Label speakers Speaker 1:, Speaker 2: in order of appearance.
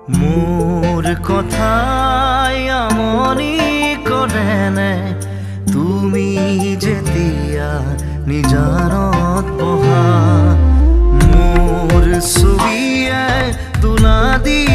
Speaker 1: মোৰ কথাই আমনি কৰেনে তুমি যেতিয়া নিজানত বহা মোৰ ছবিয়ে তোলা দি